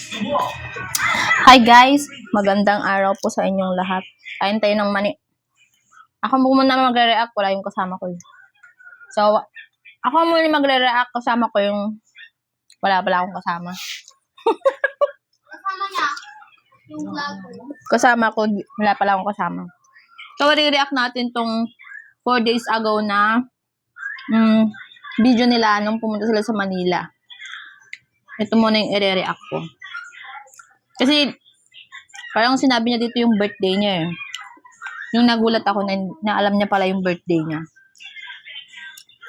Hi guys, magandang araw po sa inyong lahat. Kain tayo ng mani. Ako muna magre-react, wala yung kasama ko. So, ako muna magre-react, kasama ko yung wala akong kasama. Kasama niya, yung vlogger. Kasama ko, wala pala akong kasama. So, re-react natin tong 4 days ago na video nila nung pumunta sila sa Manila. Ito muna yung i-react ko. Kasi, parang sinabi niya dito yung birthday niya eh. Yung nagulat ako na alam niya pala yung birthday niya.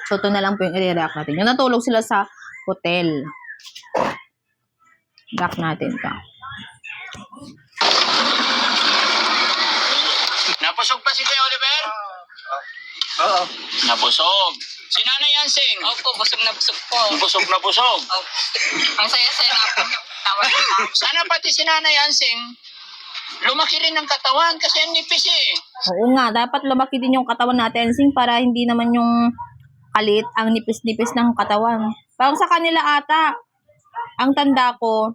So, ito na lang po yung i-react natin. Yung natulog sila sa hotel. React natin ito. Napusog pa si Kuya Oliver? Oo. Napusog. Si Nanay Yansing? Opo, busog na busog po. Busog na busog. Opo. Ang saya-saya nga po. Tawa na tawa. Sana pati si Nanay Yansing, lumaki rin ng katawan kasi ang nipis eh. Oo nga, dapat lumaki din yung katawan natin, Sing, para hindi naman yung kalit ang nipis-nipis ng katawan. Parang sa kanila ata, ang tanda ko,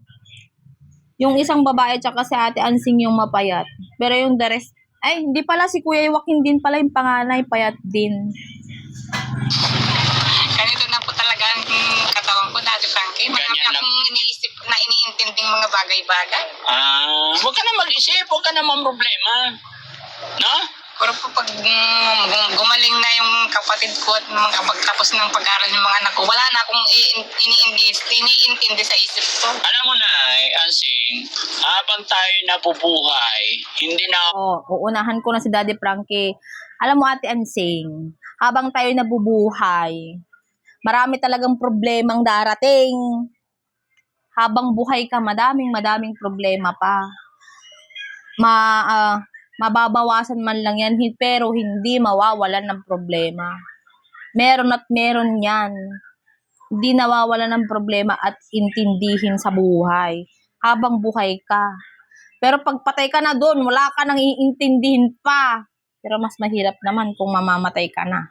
yung isang babae tsaka si Ate Ansing yung mapayat. Pero yung the rest, ay, hindi pala, si Kuya Joaquin din pala yung panganay, payat din. Ganito na po talaga ang katawan ko, Daddy Frankie. Marami Ganyan lang. akong iniisip na iniintinding mga bagay-bagay. Huwag ka na mag-isip, huwag ka na problema. No? Pero po pag gumaling na yung kapatid ko at pagtapos ng pag-aaral ng mga anak ko, wala na akong iniintindi sa isip ko. Alam mo na, Ansing, habang tayo nabubuhay, hindi na Uunahan ko na si Daddy Frankie. Alam mo, Ate Ansing, habang tayo nabubuhay, marami talagang problemang darating. Habang buhay ka, madaming problema pa. Mababawasan man lang yan, pero hindi mawawalan ng problema. Meron at meron yan. Hindi nawawalan ng problema at intindihin sa buhay. Habang buhay ka. Pero pag patay ka na doon, wala ka nang iintindihin pa. Pero mas mahirap naman kung mamamatay ka na.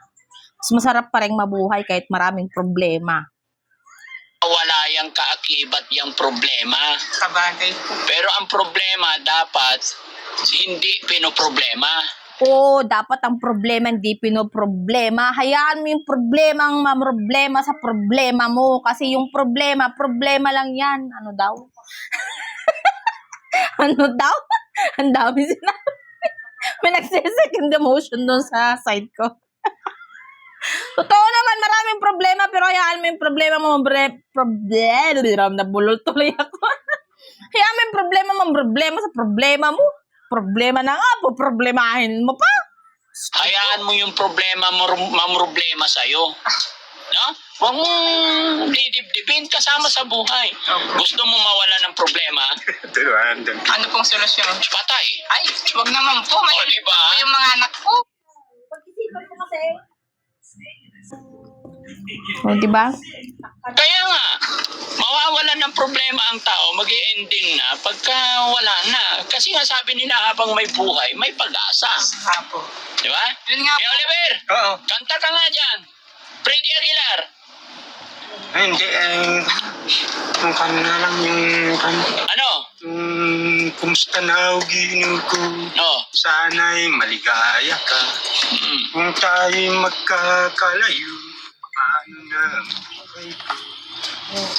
Mas masarap pa rin mabuhay kahit maraming problema. wala yung kaakibat yung problema. Sabagay po. Pero ang problema dapat hindi pinoproblema. Oo, dapat ang problema hindi pinoproblema. Hayaan mo yung problema ang mamroblema sa problema mo. Kasi yung problema lang yan. Ano daw? Ano daw? Ang dami sinabi. May nagsisecond emotion doon sa side ko. Totoo naman, maraming problema, pero hayaan mo yung problema mo, nabulol tuloy ako. Hayaan mo yung problema sa problema mo. Problema na nga po, problemahin mo pa. Hayaan mo yung problema mamroblema sa'yo. No? Huwag mong didibdibin kasama sa buhay. Gusto mo mawala ng problema? Ano pong solusyon? Patay. Ay, wag naman po. Maliit diba? po yung mga anak ko. Pag-isipan ko kasi, O, diba? Kaya nga, mawawalan ng problema ang tao, mag-i-ending na pagka wala na. Kasi nga sabi nila habang may buhay, may pag-asa. Apo. Di ba? Yun nga Hey, po. Oliver, Oo. kanta ka nga dyan. Freddy Aguilar. Ay, hindi. Kung kami na lang yung Ano? kumusta na ugino ko. No. Sana'y maligaya ka. Mm. Kung tayo'y magkakalayo, paano na buhay ko?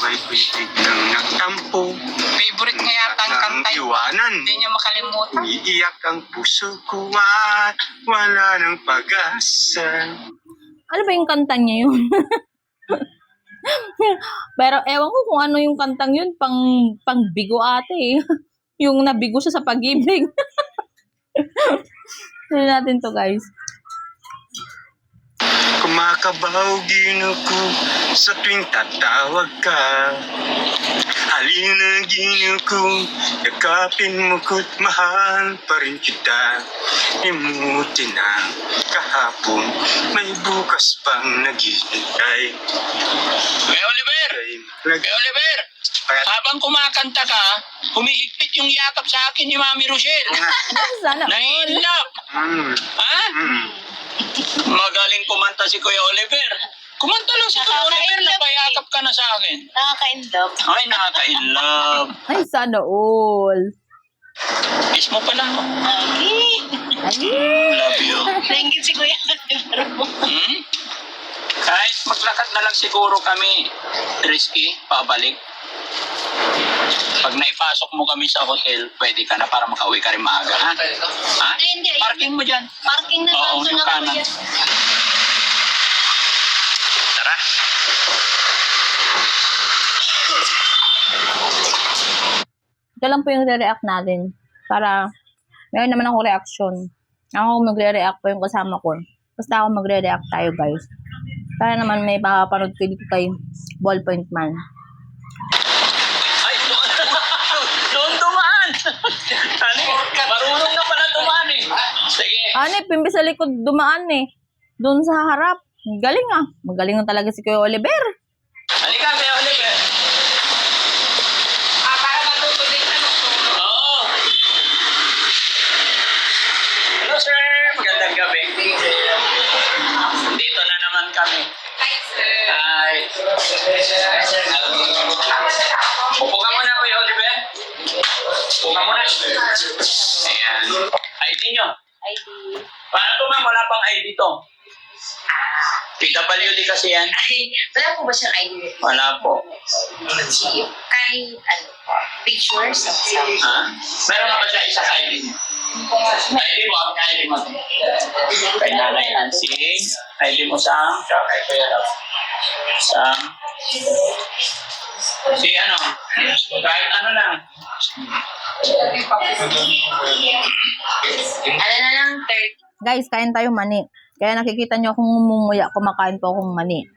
May pitig ng nagtampo. Favorite niya yata ang kanta yun. iwanan. Hindi niya makalimutan. Iiyak ang puso ko at wala ng pag-asa. Ano ba yung kanta niya yun? Pero ewan ko kung ano yung kantang yun, pang bigo ate eh. Yung nabigo siya sa pag-ibig. Tignan natin to guys. Kumakabaw gino ko sa tuwing tatawag ka. Halina gino ko, yakapin mo ko't mahal pa rin kita. Imuti na kahapon, may bukas pang naghihintay. Hey, Oliver! Hey, Oliver! Habang kumakanta ka, humihigpit yung yakap sa akin ni Mami Rochelle. Sana. Na-in-love. Ha? Magaling kumanta si Kuya Oliver. Kumanta lang si Kuya Oliver, napayakap ka na sa akin. Nakaka-inlove. Ay, nakaka-inlove. Ay, sana all. Kiss mo pala ako. Okay. Ay, Love you. Thank you si Kuya Oliver mo. Hmm? Kahit maglakad na lang siguro kami, Risky, pabalik. Pag naipasok mo kami sa hotel, pwede ka na para makauwi ka rin maaga, ha? Ha? Ay, hindi. Parking mo dyan. Parking na Oo, lang. yung Na kanan. Kuya. Tara. ito lang po yung re-react natin. Para, meron naman ako reaction. Ako magre-react po yung kasama ko. Basta ako magre-react tayo, guys. Para naman may makapanood ko dito kay Ballpoint Man. Ay, doon dumaan. Ano? Marunong na pala dumaan eh. Sige. Ano, pimbis sa likod dumaan eh. Doon sa harap. Galing ah. Magaling na talaga si Kuya Oliver. Halika, Kuya Oliver. Para matuto din ano. Oo. Hello, sir. Magandang gabi. Dito na naman kami. Hi, sir. Hi. Upo ka muna, Kuya Oliver. Upo ka muna. Ayan. ID nyo. ID. Paano to, ma'am? Wala pang ID to. PWD kasi yan. Ay, wala po ba siyang ID? Wala po. Kay, ano, pictures of some. Ha? Meron na ba siya isang ID niya? ID mo, ang ID mo. Kay Nanay Ansing. ID mo, Sam. Siya kay Kuya Rap. Sam. Si ano? Kahit ano lang. Ano na lang, 30. Guys, kain tayo mani. Kaya nakikita nyo akong ngumunguya, kumakain po akong mani.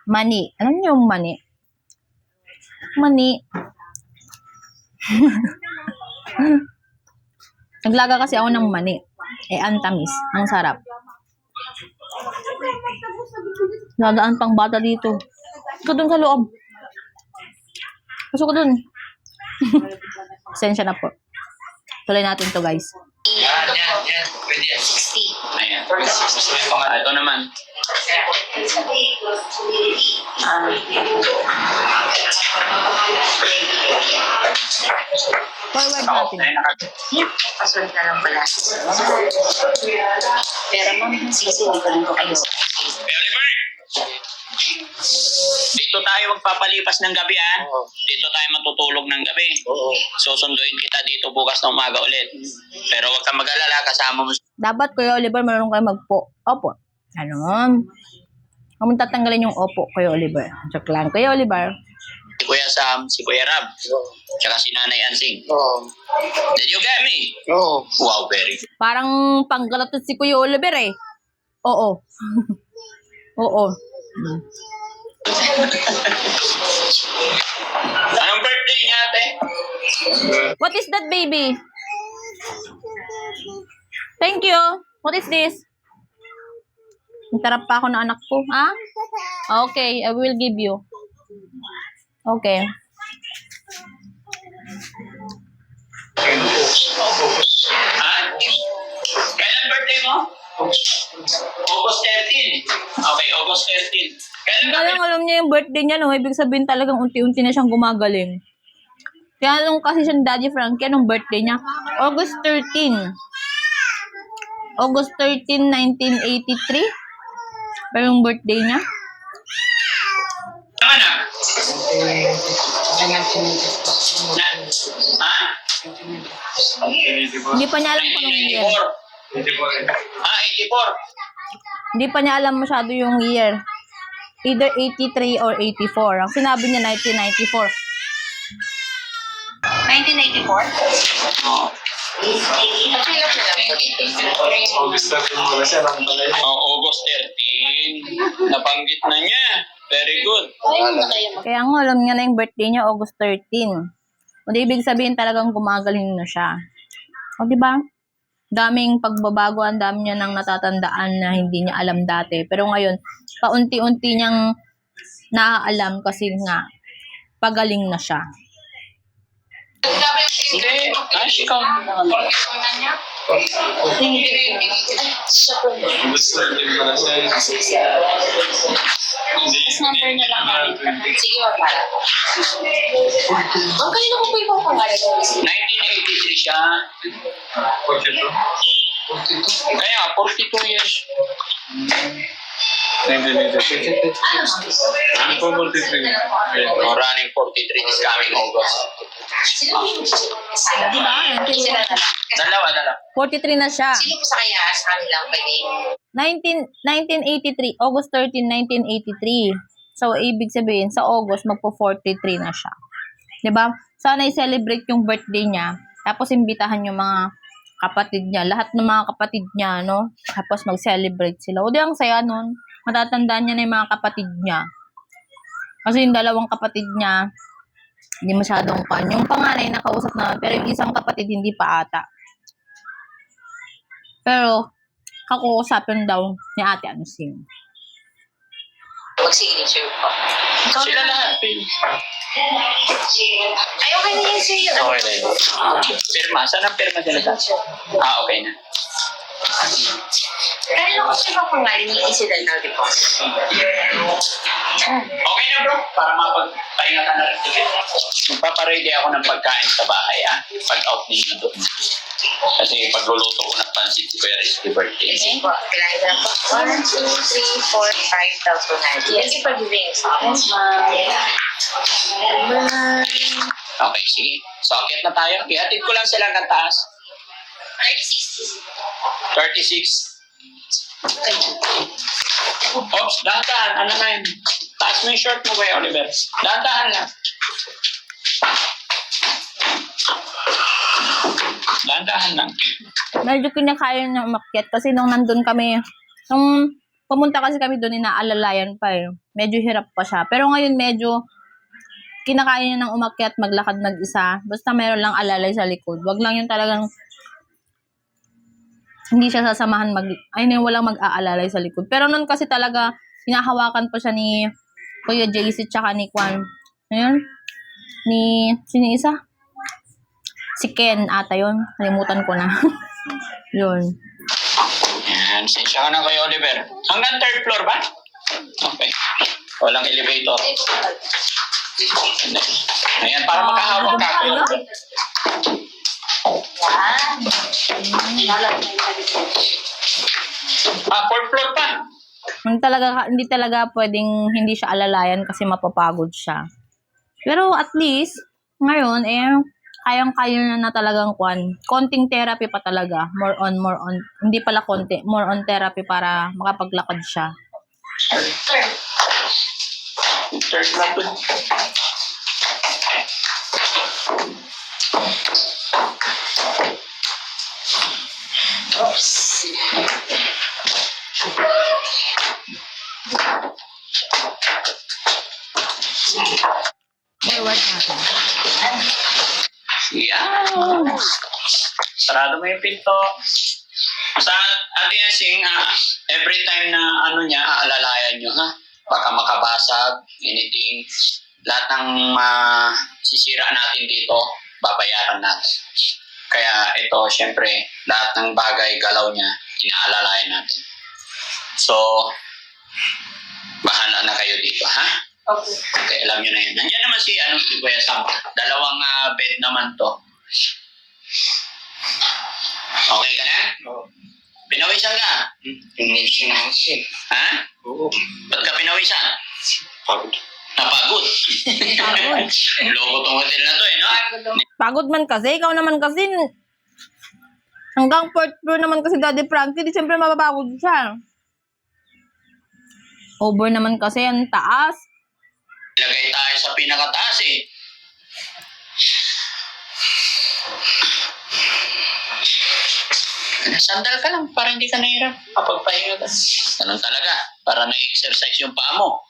Mani. Alam nyo yung mani? Mani. Naglaga kasi ako ng mani. Eh, antamis. Ang sarap. Dadaan pang bata dito. Ito dun sa loob. Pasok ko dun. Sensya na po. Tuloy natin to, guys. Yan. Pwede yan. 60. Ayan. Ito naman. Forward Ako. natin. Ay, Password na lang pala. Pero ma'am, sisinig ko rin po kayo. Kuya Oliver! Dito tayo magpapalipas ng gabi, ha? Dito tayo matutulog ng gabi. Susunduin kita dito bukas na umaga ulit. Pero huwag kang mag-alala, kasama mo Dapat, Kuya Oliver, marunong kayo magpo. Opo. Ano? Kung tatanggalin yung opo, Kuya Oliver. Joke lang. Kuya Oliver. si Kuya Sam, si Kuya Rab, tsaka si Nanay Ansing. Did you get me? Wow, very good. Parang panggalatot si Kuya Oliver eh. Oo. Oo. Anong birthday niya, ate? What is that, baby? Thank you. What is this? Interrupt pa ako ng anak ko. Ha? Okay, I will give you. Okay. Ha? Kailan birthday mo? August 13. Okay, August 13. Kailan ka Galing alam niya yung birthday niya, no? Ibig sabihin talagang unti-unti na siyang gumagaling. Kaya nung kasi siyang Daddy Frankie, anong birthday niya? August 13. August 13, 1983. Pero yung birthday niya. naman ah? Ha? Hindi pa niya alam kung anong year. 84. Ah, 84. Hindi pa niya alam masyado yung year. Either 83 or 84. Ang sinabi niya 1994. 1984? Oo. August 13 mo na siya lang pala yun. Oh, August 13. Nabanggit na niya. Very good. Kaya nga alam niya na yung birthday niya August 13. Kundi ibig sabihin talagang gumagaling na siya. O diba? Daming pagbabago, ang dami niya nang natatandaan na hindi niya alam dati. Pero ngayon, paunti-unti niyang naaalam kasi nga pagaling na siya. Hindi. Ah, ikaw. August 13 mo na siya. Tapos number na lang namin. Sige, magpala. Ang kanina ko po yung pangalan. 1983 siya. Kaya, 42 years. Running 43 this coming August. Di ba? Sila na lang. Dalawa. 43 na siya. Sino po sa kaya sa kanilang pwede? 1983, August 13, 1983. So, ibig sabihin, sa August, magpo-43 na siya. 'Di ba? Sana i-celebrate yung birthday niya. Tapos, imbitahan yung mga kapatid niya. Lahat ng mga kapatid niya, no? Tapos, mag-celebrate sila. O, di ang saya nun. Matatandaan niya na yung mga kapatid niya. Kasi yung dalawang kapatid niya, hindi masyadong pan. Yung panganay, nakausap na. Pero yung isang kapatid, hindi pa ata. Pero, kakuusapin daw ni Ate Ansing. Mag-signature po. Sila lahat. Ay, okay na yun sa'yo. Okay na yun. Pirma. Saan ang pirma sila sa? Okay na. Kanina ko siya pangalan ni Isidal na di po. Okay na bro. Para mapagpahinga ka na rin. Magpapaready ako ng pagkain sa bahay pag-out ninyo doon. Kasi pagluluto ko ng pansit ko kaya risky birthday. Sige po. Kailangan lang po. 1, 2, 3, 4, 5 thousand. Thank you for giving us. Yes, ma'am. Okay, sige. So, akit na tayo. Ihatid ko lang sila ng taas. 36. Oops, dahan-dahan. Ano na yun? Taas mo yung short mo kaya, Oliver. Dahan-dahan lang. Dahan-dahan lang. Medyo kinakain na umakyat kasi nung nandun kami, nung pumunta kasi kami doon, inaalalayan pa eh. Medyo hirap pa siya. Pero ngayon medyo kinakain niya ng umakyat, maglakad mag-isa. Basta meron lang alalay sa likod. Wag lang yung talagang hindi siya sasamahan walang mag-aalalay sa likod. Pero nun kasi talaga, hinahawakan pa siya ni Kuya JC tsaka ni Kwan. Ayun? Sino isa? Si Ken ata yun. Nalimutan ko na. Yun. Yan, siya ka na kayo, Oliver. Hanggang third floor ba? Okay. Walang elevator. Ayan, para makahawak ka. Fourth floor pa. Hindi talaga pwedeng hindi siya alalayan kasi mapapagod siya. Pero at least, ngayon, kayang-kaya na talagang konting therapy pa talaga. More on. Hindi pala konti. More on therapy para makapaglakad siya. Third na to. Forward natin. Yan. Sarado mo yung pinto. Sa Ate Yasing, every time na aalalayan nyo, ha? Baka makabasag, anything. Lahat ng sisira natin dito, babayaran natin. Kaya ito, syempre, lahat ng bagay, galaw niya, inaalalayan natin. So, bahala na kayo dito, ha? Okay, alam nyo na yun. Nandiyan naman si Kuya Sam. Dalawang bed naman to. Okay ka na? Oo. Pinawisan ka? Pinawisan ako siya. Ha? Oo. Ba't ka pinawisan? Pagod. Napagod. Pagod. Loko tong hotel na to no? Pagod man kasi. Ikaw naman kasi. Hanggang 4th floor naman kasi Daddy Frankie. Di siyempre mapapagod siya. Over naman kasi ang taas. Lagay tayo sa pinakataas Sandal ka lang para hindi ka nahirap kapag pahinga ka. Ganun talaga. Para na-exercise yung paa mo.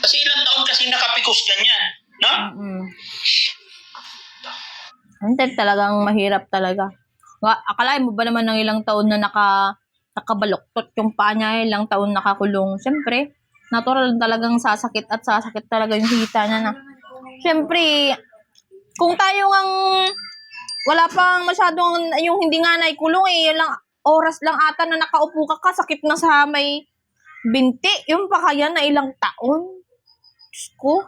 Kasi ilang taon kasi nakapikos ganyan. No? Hindi, talagang mahirap talaga. Akalain mo ba naman ng ilang taon na nakabaluktot yung paa niya, ilang taon nakakulong. Siyempre, natural talagang sasakit at sasakit talaga yung hita niya na. Siyempre, kung tayo ang wala pang masyadong yung hindi nga naikulong ilang oras lang ata na nakaupo ka, sakit na sa may Binti, yung pa kaya na ilang taon? Diyos ko.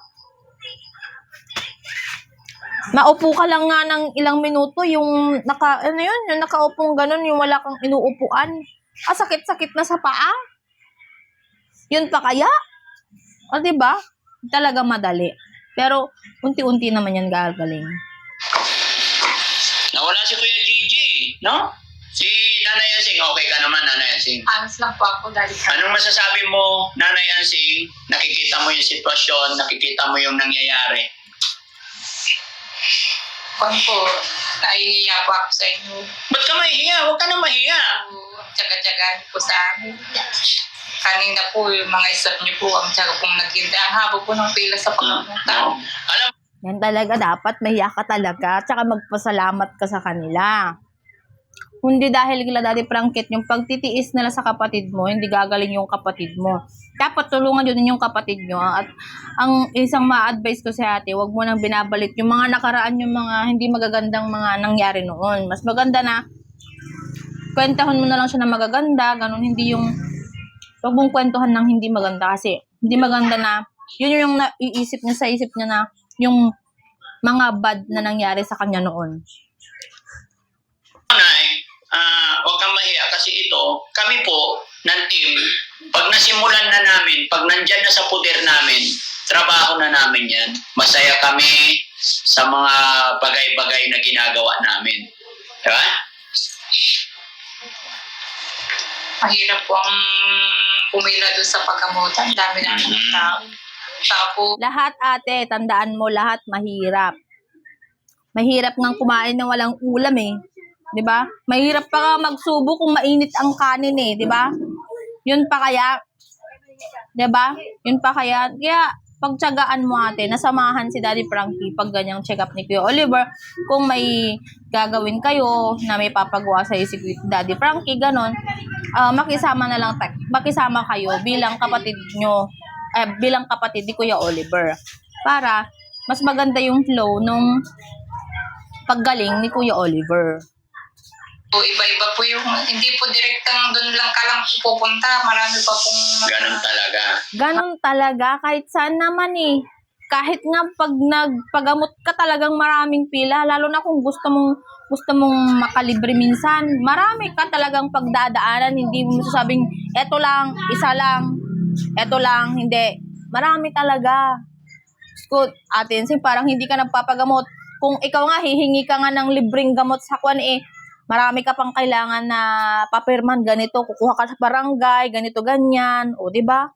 Maupo ka lang nga ng ilang minuto, yung yung nakaupong ganun, yung wala kang inuupuan. Sakit-sakit na sa paa. Yun pa kaya? O, diba? Talaga madali. Pero, unti-unti naman yan gagaling. Nawala si Kuya Gigi, no? Si Nanay Yansing, okay ka naman, Nanay Yansing. Honest lang po ako, Daddy Frankie. Anong masasabi mo, Nanay Yansing? Nakikita mo yung sitwasyon, nakikita mo yung nangyayari. Kung po, naiiya po ako sa inyo. Ba't ka mahihiya? Huwag ka na mahiya. Tsaga-tsagaan po sa amin. Kanina po, yung mga isap niyo po, ang tsaga pong nagkinda. Ang haba po ng pila sa pagkamunta. No. Alam Yan talaga, dapat mahiya ka talaga. Tsaka magpasalamat ka sa kanila. Hindi dahil kila Daddy Frankie, yung pagtitiis nila sa kapatid mo, hindi gagaling yung kapatid mo. Dapat tulungan yun yung kapatid nyo. At ang isang ma-advise ko sa ate, huwag mo nang binabalik yung mga nakaraan, yung mga hindi magagandang mga nangyari noon. Mas maganda na, kwentahon mo na lang siya na magaganda, ganun, hindi yung, huwag mong kwentuhan ng hindi maganda kasi, hindi maganda na, yun yung naiisip niya sa isip niya na, yung mga bad na nangyari sa kanya noon. Nay, huwag kang mahiya kasi ito, kami po ng team, pag nasimulan na namin, pag nandyan na sa puder namin, trabaho na namin yan. Masaya kami sa mga bagay-bagay na ginagawa namin. Diba? Mahirap po ang pumila doon sa pagkamutan. Dami na ng tao. Tapos, Lahat ate, tandaan mo, lahat mahirap. Mahirap ngang kumain na walang ulam eh. 'Di ba? Mahirap pa nga magsubo kung mainit ang kanin eh, 'di ba? Yun pa kaya, 'di ba? Yun pa kaya, pagtiyagaan mo ate, nasamahan si Daddy Frankie pag ganyang check up ni Kuya Oliver. Kung may gagawin kayo na may papagawa sa si Daddy Frankie, ganon, makisama na lang, makisama kayo bilang kapatid nyo, bilang kapatid ni Kuya Oliver. Para mas maganda yung flow nung paggaling ni Kuya Oliver. po, iba-iba po yung, hindi po direktang doon lang ka lang pupunta. Marami pa pong... Ganun talaga. Ganon talaga, kahit saan naman eh. Kahit nga pag nagpagamot ka talagang maraming pila, lalo na kung gusto mong makalibre minsan, marami ka talagang pagdadaanan, hindi mo masasabing, eto lang, isa lang, eto lang, hindi. Marami talaga. Good, atin, parang hindi ka nagpapagamot. Kung ikaw nga, hihingi ka nga ng libreng gamot sa kwan eh, marami ka pang kailangan na papirman, ganito, kukuha ka sa barangay, ganito, ganyan, o diba?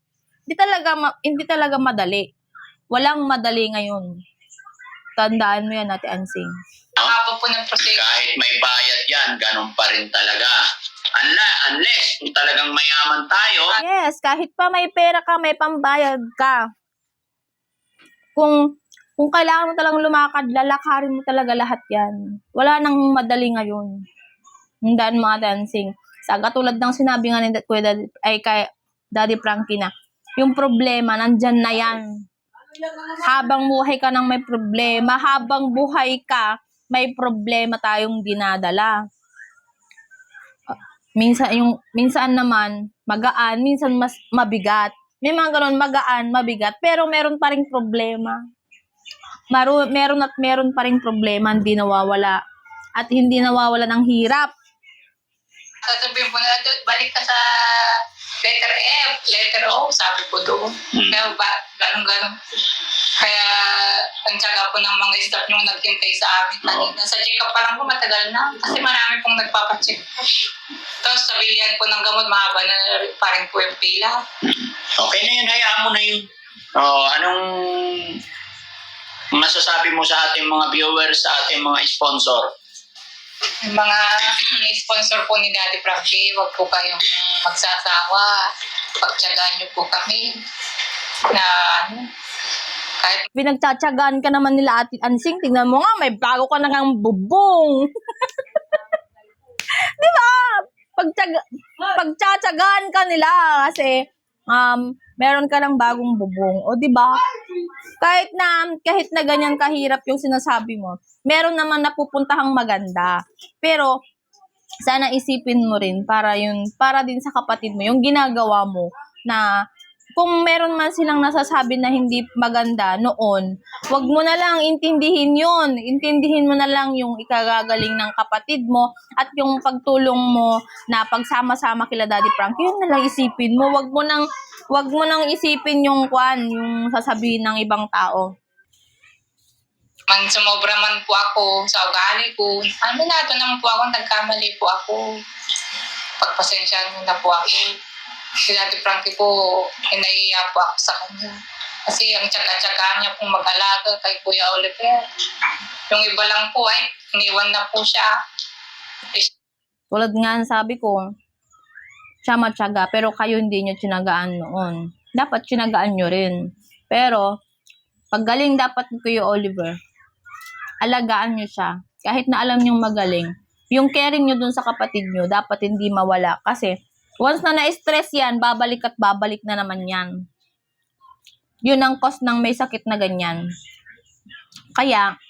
Hindi talaga madali. Walang madali ngayon. Tandaan mo yan, Ate Ansing. Ang haba po ng proseso. Kahit may bayad yan, ganun pa rin talaga. Unless kung talagang mayaman tayo, Yes, kahit pa may pera ka, may pambayad ka. Kung kailangan mo talagang lumakad, lalakarin mo talaga lahat yan. Wala nang madali ngayon. Tandaan mo, Ate Ansing. Sa katulad ng sinabi nga ni kay Daddy Frankie na, yung problema, nandyan na yan. Habang buhay ka nang may problema, habang buhay ka, may problema tayong dinadala. Minsan naman magaan, minsan mas mabigat. May mga ganun, magaan, mabigat, pero meron pa ring problema. Meron pa ring problema, hindi nawawala. At hindi nawawala ng hirap. Sasabihin po na, balik ka sa letter F, letter O, sabi po doon. Kaya ganun. Kaya ang tsaga po ng mga staff yung naghintay sa amin kanina. Sa check-up pa lang po matagal na kasi marami pong nagpapacheck. Tapos sa bilihan po ng gamot, mahaba na pa rin po yung pila. okay na yun, hayaan mo na yun. Anong masasabi mo sa ating mga viewers, sa ating mga sponsor? Yung mga sponsor po ni Daddy Frankie, huwag po kayong magsasawa. Pagtsagaan niyo po kami na kahit Pinagtsatsagaan ka naman nila Ate Ansing. Tingnan mo nga, may bago ka na ngang bubong. Di ba? Pagtsatsagaan ka nila kasi meron ka ng bagong bubong. O di ba? Kahit na ganyan kahirap yung sinasabi mo, meron naman napupuntahang maganda. Pero sana isipin mo rin para din sa kapatid mo, yung ginagawa mo, na kung meron man silang nasasabi na hindi maganda noon, wag mo na lang intindihin yun. Intindihin mo na lang yung ikagagaling ng kapatid mo at yung pagtulong mo na pagsama-sama kila Daddy Frankie, yun na lang isipin mo. Wag mo nang isipin yung yung sasabihin ng ibang tao. Man sumobra man po ako sa ugali ko. Nato naman po ako, nagkamali po ako. Pagpasensyahan niyo na po ako. Si Daddy Frankie po, hinaiya po ako sa kanya. Kasi ang tsaga-tsaga niya pong mag-alaga kay Kuya Oliver. Yung iba lang po ay, iniwan na po siya. Tulad nga sabi ko, siya matyaga, pero kayo hindi nyo tinagaan noon. Dapat tinagaan nyo rin. Pero, paggaling dapat ni Kuya Oliver, alagaan nyo siya. Kahit na alam nyong magaling, yung caring nyo dun sa kapatid nyo, dapat hindi mawala. Kasi, once na na-stress yan, babalik at babalik na naman yan. Yun ang cause ng may sakit na ganyan. Kaya,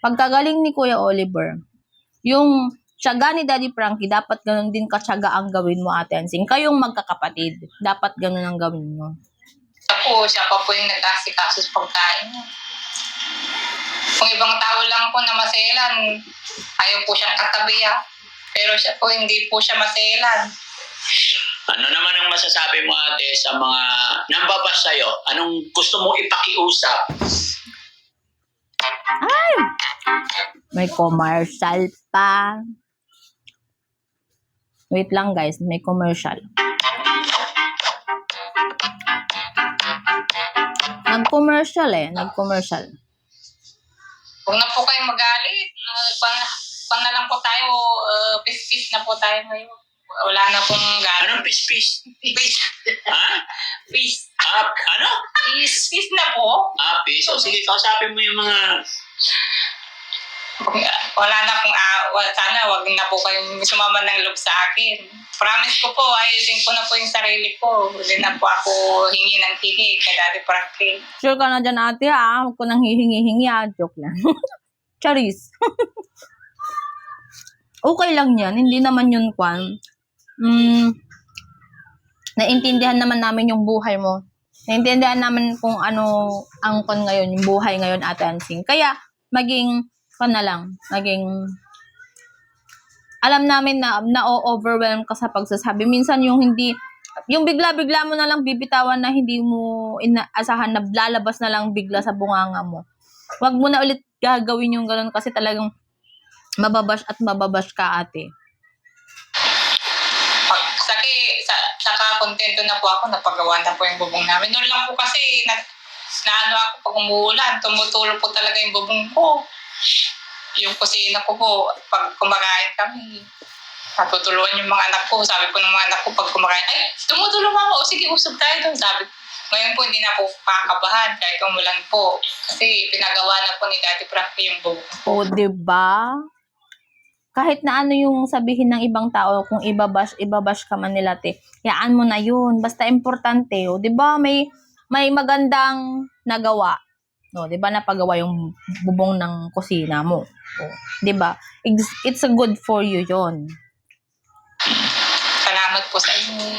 pagkagaling ni Kuya Oliver, yung tiyaga ni Daddy Frankie, dapat ganun din katyaga ang gawin mo, Ate Hansing. Kayong magkakapatid, dapat ganun ang gawin mo. Siya pa po yung nag-asikaso sa pagkain niya. Kung ibang tao lang po na maselan, ayaw po siyang katabi Pero siya po, hindi po siya maselan. Ano naman ang masasabi mo, ate, sa mga nambabas sa'yo? Anong gusto mong ipakiusap? Ay! May commercial pa. Wait lang guys, may commercial. Nag-commercial. Huwag na po kayong magalit. Pan na lang po tayo, pis-pis na po tayo ngayon. Wala na pong galit. Anong pis-pis? Pis. Ha? Pis. Ano? Pis na po. Pis. O sige, kausapin mo yung mga... Wala na pong, sana wag na po kayong sumama ng loob sa akin. Promise ko po, ayusin ko na po yung sarili ko. Hindi na po ako hingi ng hingi kay Daddy Frankie. Sure ka na dyan, ate, ha? Huwag ko nang hihingi-hingi, ha? Joke lang. Charis. Okay lang yan. Hindi naman yun, naintindihan naman namin yung buhay mo. Naintindihan namin kung ano ang ngayon, yung buhay ngayon, Ate Hansing. Kaya, alam namin na na-overwhelm ka sa pagsasabi. Minsan yung bigla-bigla mo na lang bibitawan na hindi mo inaasahan na lalabas na lang bigla sa bunganga mo. Wag mo na ulit gagawin yung gano'n kasi talagang mababash ka, ate. Saka kontento na po ako, napagawa na po yung bubong namin. Noon lang po kasi, naano ako pag umuulan, tumutulo po talaga yung bubong ko. Yung kusina ko po, pag kumakain kami, natutulungan yung mga anak ko. Sabi ko ng mga anak ko, pag kumakain, ay, tumutulong ako, sige, usap tayo doon. Sabi ko, ngayon po, hindi na po kakabahan kahit umulan po. Kasi pinagawa na po ni Daddy Frankie yung bubong ko. O, diba? Kahit na ano yung sabihin ng ibang tao, kung ibabash ka man nila, te, yaan mo na yun. Basta importante, o, diba? May magandang nagawa. No, 'di ba napagawa yung bubong ng kusina mo. Oh, 'di ba? It's a good for you 'yon. Salamat po sa inyo.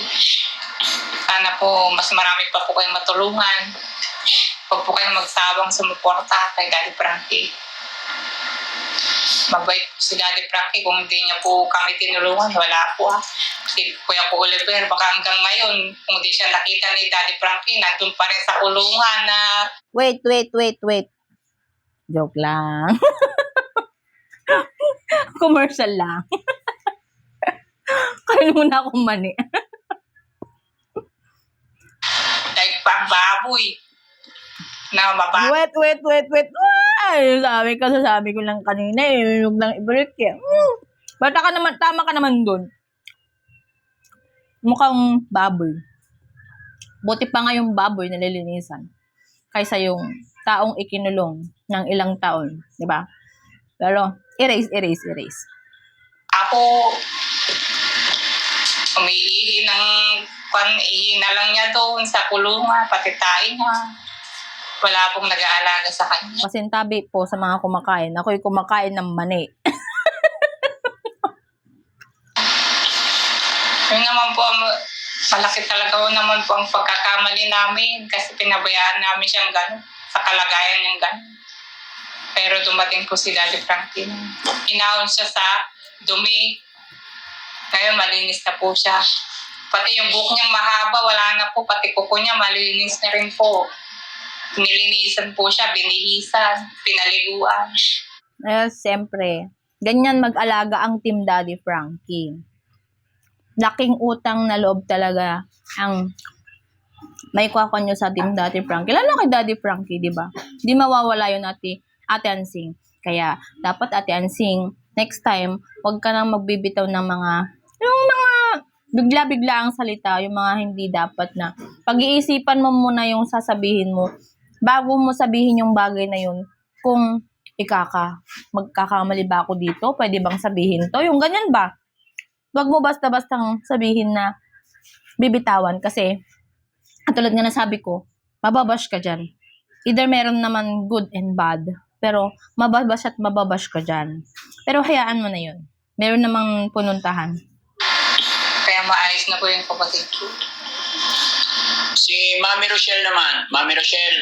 Sana po mas marami pa po kayong matulungan. Huwag po kayong magsawang sumuporta kay Daddy Frankie. Mabait po si Daddy Frankie. Kung hindi niya po kami tinulungan, wala po Si Kuya po Oliver, baka hanggang ngayon, kung di siya nakita ni Daddy Frankie, nandun pa rin sa kulungan na... Wait. Joke lang. Commercial lang. Kain muna akong mani. Like pang baboy. Na mababoy. Wait. Ay, sabi ko lang kanina, huwag lang i-break eh. Tama ka naman dun. Mukhang baboy. Buti pa nga yung baboy nalilinisan kaysa yung taong ikinulong ng ilang taon, di ba? Pero, erase. Ako, umiihi ihi na lang niya doon sa kulungan, pati tayo niya. Wala pong nag-aalaga sa kanya. Pasintabi po sa mga kumakain. Ako'y kumakain ng mani. Yun naman po, malaki talaga naman po ang pagkakamali namin kasi pinabayaan namin siyang gano'n, sa kalagayan niyang gano'n. Pero dumating po si Daddy Frankie. Inahon siya sa dumi. Ngayon malinis na po siya. Pati yung buhok niyang mahaba, wala na po. Pati kuko niya, malinis na rin po. Nilinisan po siya, binihisan, pinaliguan. Siyempre, ganyan mag-alaga ang Team Daddy Frankie. Laking utang na loob talaga ang may kuha nyo sa Team Daddy Frankie. Lalo kay Daddy Frankie, di ba? Di mawawala yun Ate Ansing. Kaya, dapat Ate Ansing, next time, huwag ka nang magbibitaw ng mga bigla-bigla ang salita, yung mga hindi dapat na. Pag-iisipan mo muna yung sasabihin mo, bago mo sabihin yung bagay na yun, kung magkakamali ba ako dito? Pwede bang sabihin to? Yung ganyan ba? Wag mo basta-bastang sabihin na bibitawan kasi, tulad nga nasabi ko, mababash ka dyan. Either meron naman good and bad, pero mababash at mababash ka dyan. Pero hayaan mo na yun. Meron namang pununtahan. Kaya maayos na po yung kapatid ko. Si Mami Rochelle naman. Mami Rochelle,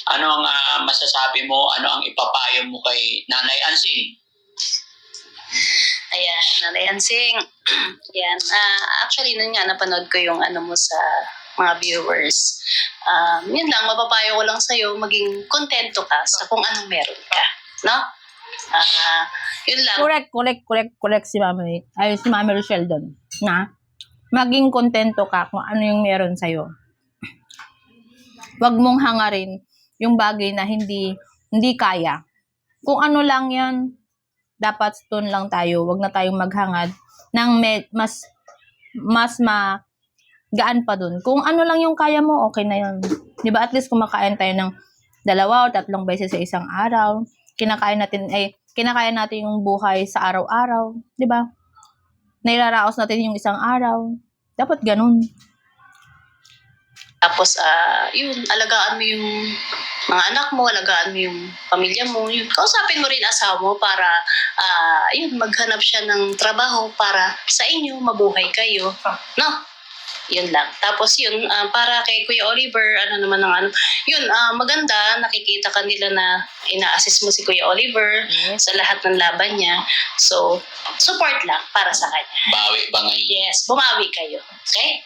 ano ang masasabi mo? Ano ang ipapayo mo kay Nanay Ansing? Ayan, Nanay Ansing. Yan. Actually, nun nga, napanood ko yung ano mo sa mga viewers. Yun lang, mapapayo ko lang sa'yo, maging kontento ka sa kung anong meron ka. No? Yun lang. Correct si Mami Rochelle doon. Na, maging kontento ka kung ano yung meron sa'yo. Huwag mong hangarin yung bagay na hindi kaya. Kung ano lang yan, dapat stone lang tayo. Huwag na tayong maghangad ng mas gaan pa dun. Kung ano lang yung kaya mo, okay na yun. Diba? At least kumakain tayo ng 2 o 3 beses sa isang araw. Kinakaya natin yung buhay sa araw-araw. Diba? Nailaraos natin yung isang araw. Dapat ganun. Tapos, yun, alagaan mo yung mga anak mo, alagaan mo yung pamilya mo. Yun. Kausapin mo rin asawa mo para, yun, maghanap siya ng trabaho para sa inyo, mabuhay kayo. No? Yun lang. Tapos yun, para kay Kuya Oliver, yun, maganda, nakikita ka nila na ina-assist mo si Kuya Oliver sa lahat ng laban niya. So, support lang para sa kanya. Bawi ba ngayon? Yes, bumawi kayo. Okay?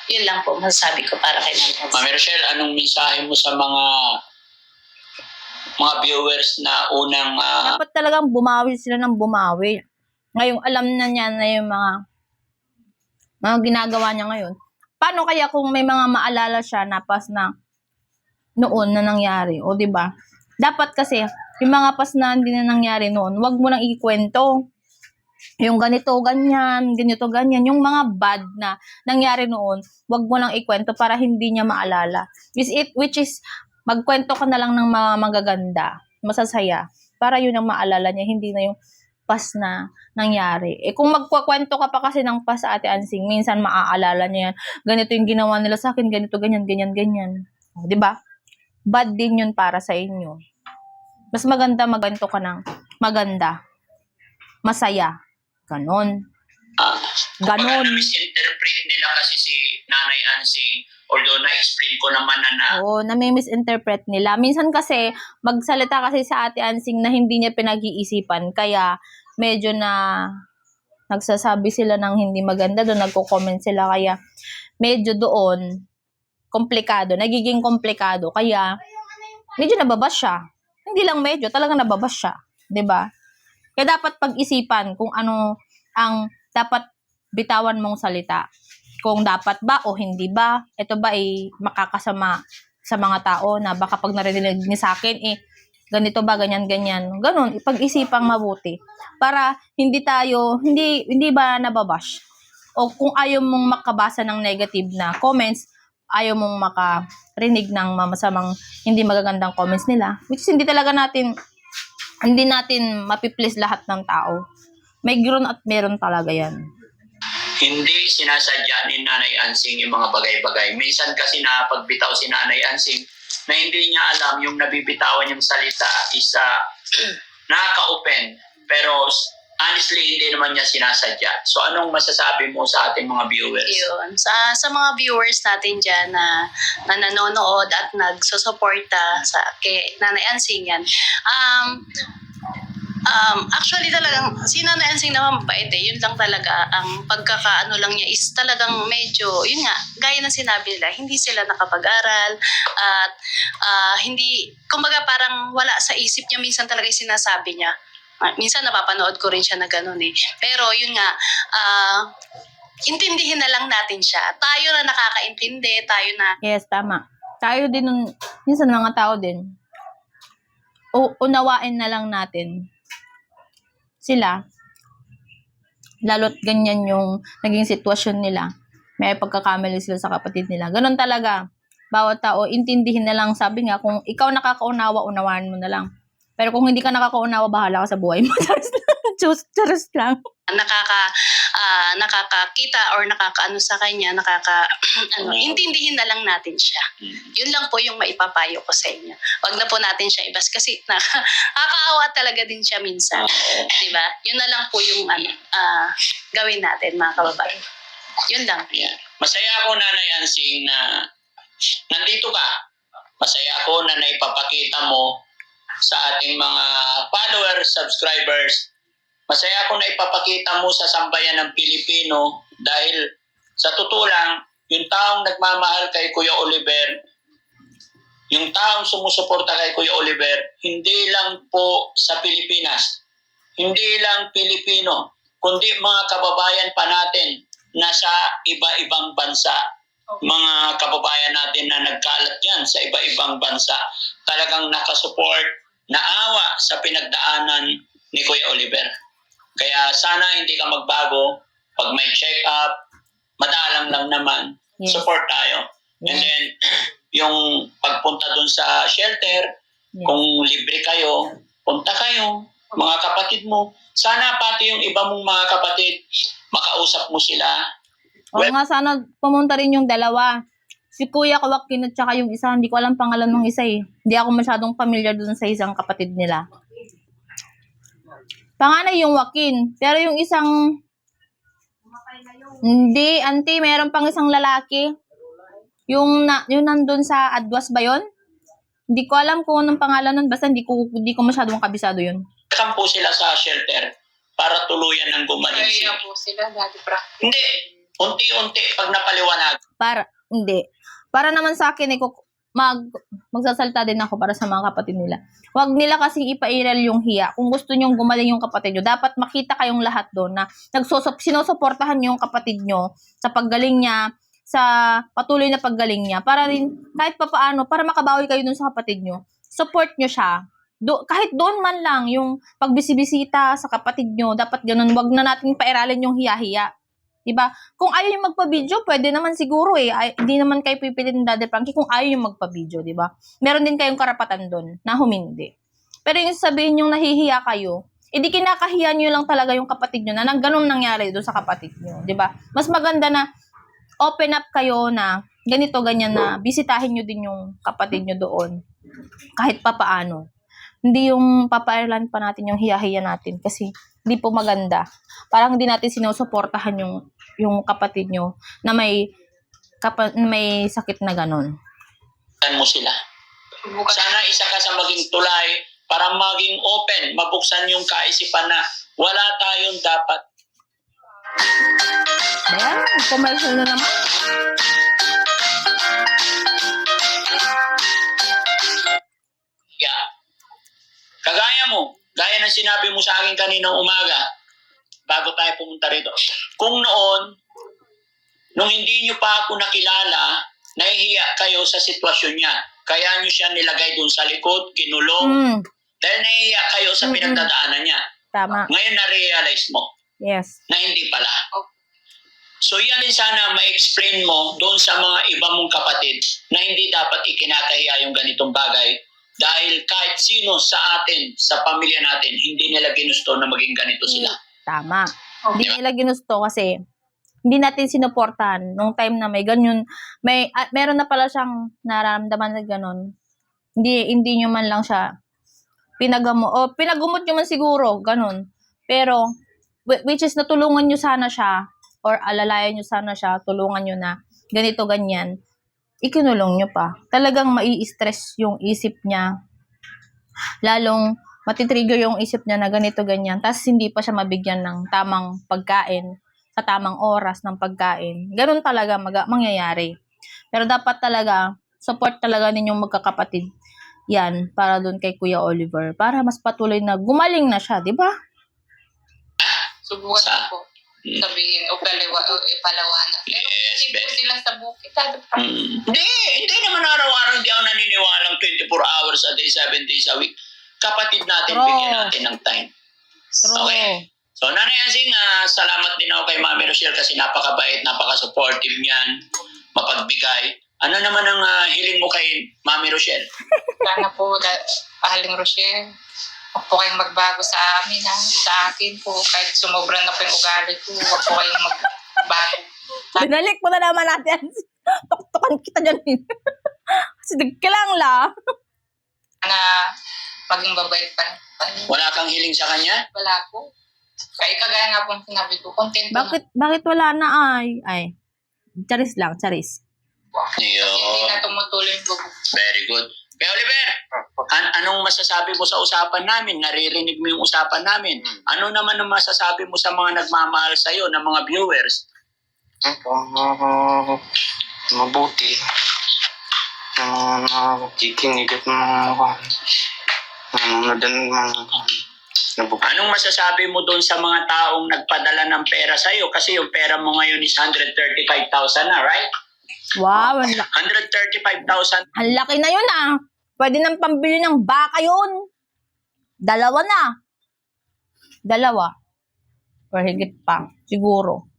Yun lang po masasabi ko para kay Nanay. Mami Rochelle, anong mensahe mo sa mga viewers na unang... Dapat talagang bumawi sila ng bumawi. Ngayong alam na niya na yung mga ginagawa niya ngayon. Paano kaya kung may mga maalala siya na pas na noon na nangyari? O diba? Dapat kasi, yung mga pas na hindi na nangyari noon, wag mo nang ikwento. Yung ganito, ganyan. Yung mga bad na nangyari noon, wag mo nang ikwento para hindi niya maalala. Which is, magkwento ka na lang ng mga magaganda, masasaya, para yun ang maalala niya, hindi na yung pas na nangyari. Kung magkukwento ka pa kasi ng pas sa Ate Ansing, minsan maaalala niya yan, ganito yung ginawa nila sa akin, ganito, ganyan. O, diba? Bad din yun para sa inyo. Mas maganda magkwento ka ng maganda, masaya. Ganon. Na-misinterpret nila kasi si Nanay Ansing, although na-explain ko naman na Oo, nami-misinterpret nila. Minsan kasi, magsalita kasi sa Ate Ansing na hindi niya pinag-iisipan. Kaya, medyo na nagsasabi sila ng hindi maganda doon, nagko-comment sila. Kaya, medyo doon, nagiging komplikado. Kaya, medyo nababas siya. Hindi lang medyo, talagang nababas siya. 'Di ba? Kaya dapat pag-isipan kung ano ang dapat bitawan mong salita. Kung dapat ba o hindi ba, ito ba ay makakasama sa mga tao na baka pag narinig ni sa akin, ganito ba, ganyan. Ganon, ipag-isipang mabuti. Para hindi ba nababash. O kung ayaw mong makabasa ng negative na comments, ayaw mong makarinig ng masamang hindi magagandang comments nila, which is hindi natin mapiplease lahat ng tao. May grown at meron talaga yan. hindi sinasadya ni Nanay Ansing yung mga bagay-bagay. Minsan kasi napagbitaw si Nanay Ansing na hindi niya alam yung nabibitawan niyang salita is nakaka-open. Pero honestly, hindi naman niya sinasadya. So, anong masasabi mo sa ating mga viewers? Yun. Sa mga viewers natin dyan na nanonood at nagsusuporta kay Nanay Ansing yan, actually talagang si Nanay Ansing naman mabait eh. Yun lang talaga, ang pagkakaano lang niya is talagang medyo, yun nga, gaya ng sinabi nila, hindi sila nakapag-aral at hindi, kumbaga parang wala sa isip niya minsan talaga yung sinasabi niya. Minsan napapanood ko rin siya na gano'n eh. Pero yun nga, intindihin na lang natin siya. Tayo na nakakaintindi, tayo na Yes, tama. Tayo din, minsan mga tao din, unawain na lang natin sila, lalo't ganyan yung naging sitwasyon nila. May pagkakamali sila sa kapatid nila. Ganon talaga. Bawat tao, intindihin na lang. Sabi nga, kung ikaw nakakaunawa, unawaan mo na lang. Pero kung hindi ka nakakaunawa, bahala ka sa buhay mo. Charis lang. nakakakita or nakakaano sa kanya, intindihin na lang natin siya. Yun lang po yung maipapayo ko sa inyo. Wag na po natin siya ibas kasi nakakaawa talaga din siya minsan. Diba? Yun na lang po yung gawin natin mga kababayan. Yun lang. Yeah. Masaya ako, Nanay Ansing, na nandito ka. Masaya ako na naipapakita mo sa ating mga followers, subscribers. Masaya ako na ipapakita mo sa sambayan ng Pilipino dahil sa totoo lang, yung taong nagmamahal kay Kuya Oliver, yung taong sumusuporta kay Kuya Oliver, hindi lang po sa Pilipinas, hindi lang Pilipino, kundi mga kababayan pa natin na sa iba-ibang bansa. Mga kababayan natin na nagkalat yan sa iba-ibang bansa, talagang nakasupport, naawa sa pinagdaanan ni Kuya Oliver. Kaya sana hindi ka magbago. Pag may check-up, madalang lang naman. Yes. Support tayo. Yes. And then, yung pagpunta dun sa shelter, Yes. kung libre kayo, punta kayo, mga kapatid mo. Sana pati yung iba mong mga kapatid, makausap mo sila. Oo nga, sana pumunta rin yung dalawa. Si Kuya Joaquin at saka yung isa, hindi ko alam pangalan ng isa eh. Hindi ako masyadong familiar dun sa isang kapatid nila. Panganay yung Joaquin. Pero yung isang... Hindi, auntie, meron pang isang lalaki. Yung nandun sa Adwas ba yun? Hindi ko alam kung anong pangalan nun. Basta hindi ko masyadong kabisado yun. Kampo sila sa shelter para tuluyan ng gumaling Kaya sila. po sila, dati practice. Hindi. Unti-unti pag napaliwanag. Para naman sa akin, magsasalta din ako para sa mga kapatid nila. Huwag nila kasing ipairal yung hiya. Kung gusto nyong gumaling yung kapatid nyo, dapat makita kayong lahat doon na sinusuportahan nyo yung kapatid nyo sa paggaling niya, sa patuloy na paggaling niya. Para rin, kahit papaano, para makabawi kayo dun sa kapatid nyo, support nyo siya. Kahit doon man lang, yung pagbisibisita sa kapatid nyo, dapat ganun. Huwag na natin pairalin yung hiya-hiya. Diba? Kung ayaw yung magpa-video, pwede naman siguro eh. Hindi naman kayo pipilit ng Daddy Frankie kung ayaw yung magpa-video, diba? Meron din kayong karapatan doon na humindi. Pero yung sabihin yung nahihiya kayo, hindi kinakahiya nyo lang talaga yung kapatid nyo na ganun nangyari doon sa kapatid nyo, diba? Mas maganda na open up kayo na ganito, ganyan na bisitahin nyo din yung kapatid nyo doon. Kahit papaano. Hindi yung papailan pa natin yung hiya-hiya natin kasi hindi po maganda. Parang hindi natin sinusuportahan yung kapatid nyo na may sakit na ganun. Mo sila. Sana isa ka sa maging tulay para maging open, mabuksan yung kaisipan na wala tayong dapat. Ayan, commercial na naman. Yeah. Kagaya mo, gaya ng sinabi mo sa akin kaninang umaga, bago tayo pumunta rito. Kung nung hindi nyo pa ako nakilala, nahihiya kayo sa sitwasyon niya. Kaya nyo siya nilagay dun sa likod, kinulong. Dahil nahihiya kayo sa pinagdadaanan niya. Tama. Ngayon na-realize mo Yes. na hindi pala. So yan din sana ma-explain mo doon sa mga iba mong kapatid na hindi dapat ikinakahiya yung ganitong bagay. Dahil kahit sino sa atin, sa pamilya natin, hindi nila ginusto na maging ganito sila. Tama. Hindi nila ginusto kasi hindi natin sinuportahan nung time na may ganyan. Meron na pala siyang nararamdaman na ganun. Hindi nyo man lang siya pinagumot nyo man siguro, ganun. Pero which is natulungan nyo sana siya, or alalayan nyo sana siya, tulungan nyo na ganito, ganyan, ikinulong nyo pa. Talagang mai-stress yung isip niya. Lalong matitrigger yung isip niya na ganito, ganyan. Tapos hindi pa siya mabigyan ng tamang pagkain, sa tamang oras ng pagkain. Ganun talaga mangyayari. Pero dapat talaga, support talaga ninyong magkakapatid. Yan, para dun kay Kuya Oliver. Para mas patuloy na gumaling na siya, di ba? Subukan Sa- ko sabihin o ipalawanan. Pero Yes, hindi po bet. sila sa bukid. Dati pa. Hindi naman araw-araw, hindi ako naniniwalang 24 hours a day, 7 days a week. Kapatid natin, True. bigyan natin ng time. True. Okay. So, Nanay Ansing, salamat din ako kay Mami Rochelle kasi napakabait, napaka-supportive niyan, mapagbigay. Ano naman ang hiling mo kay Mami Rochelle? Sana po, Aling Rochelle, huwag po kayong magbago sa amin, ha? Sa akin po, kahit sumobra na po yung ugali ko, huwag po kayong magbago. Binalik mo na naman natin. Tuktukan kita dyan. Sinig ka lang la. Na maging babait pa. Wala kang hiling sa kanya? Wala po. Kaya kagaya nga po sinabi ko, content na Bakit wala na ay? Charis lang, charis. po. Kasi hindi na tumutuloy yung bugo. Very good. Kaya Oliver, anong masasabi mo sa usapan namin? Naririnig mo yung usapan namin. Ano naman ang masasabi mo sa mga nagmamahal sa'yo, ng mga viewers? Mabuti. Nakikinig at nanonood Anong masasabi mo doon sa mga taong nagpadala ng pera sa'yo? Kasi yung pera mo ngayon is 135,000 na, right? Wow, 135,000. ang laki na yun ah. Pwede nang pambili ng baka yun. 2 na. 2. Or higit pa. Siguro.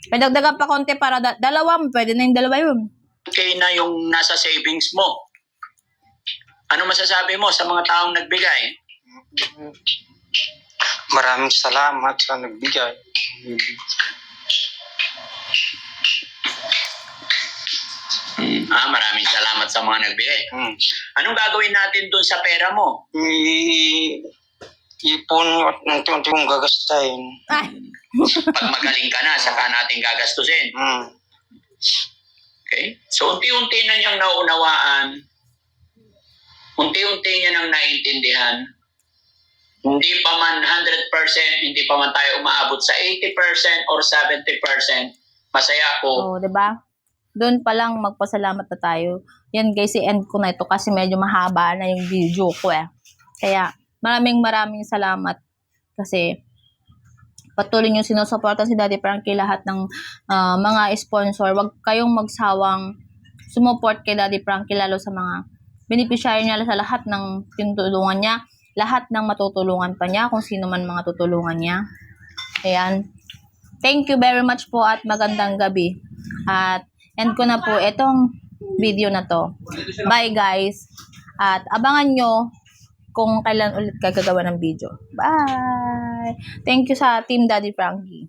Dagdagan pa konti para 2. Pwede na yung 2 yun. Okay na yung nasa savings mo. Ano masasabi mo sa mga taong nagbigay? Maraming salamat sa nagbigay. Maraming salamat sa mga nagbigay. Anong gagawin natin doon sa pera mo? Ipon at unti-unti kong gagastahin. Ay, Pag magaling ka na, saka natin gagastusin. Okay? So, unti-unti na niyang naunawaan. Unti-unti niya nang naintindihan. Hindi pa man 100%, hindi pa man tayo umaabot sa 80% or 70%. Masaya ako. oh, 'di ba? Doon pa lang magpasalamat na tayo. Yan guys, i-end ko na ito kasi medyo mahaba na yung video ko eh. Kaya maraming salamat kasi patuloy nyo sinusuporta si Daddy Frankie, lahat ng mga sponsor. Huwag kayong magsawang sumuport kay Daddy Frankie, lalo sa mga beneficiary niya, sa lahat ng tinutulungan niya, lahat ng matutulungan pa niya, kung sino man mga tutulungan niya. Ayan. Thank you very much po at magandang gabi. At end ko na po itong video na to. Bye guys. At abangan nyo kung kailan ulit gagawa ng video. Bye! Thank you sa Team Daddy Frankie.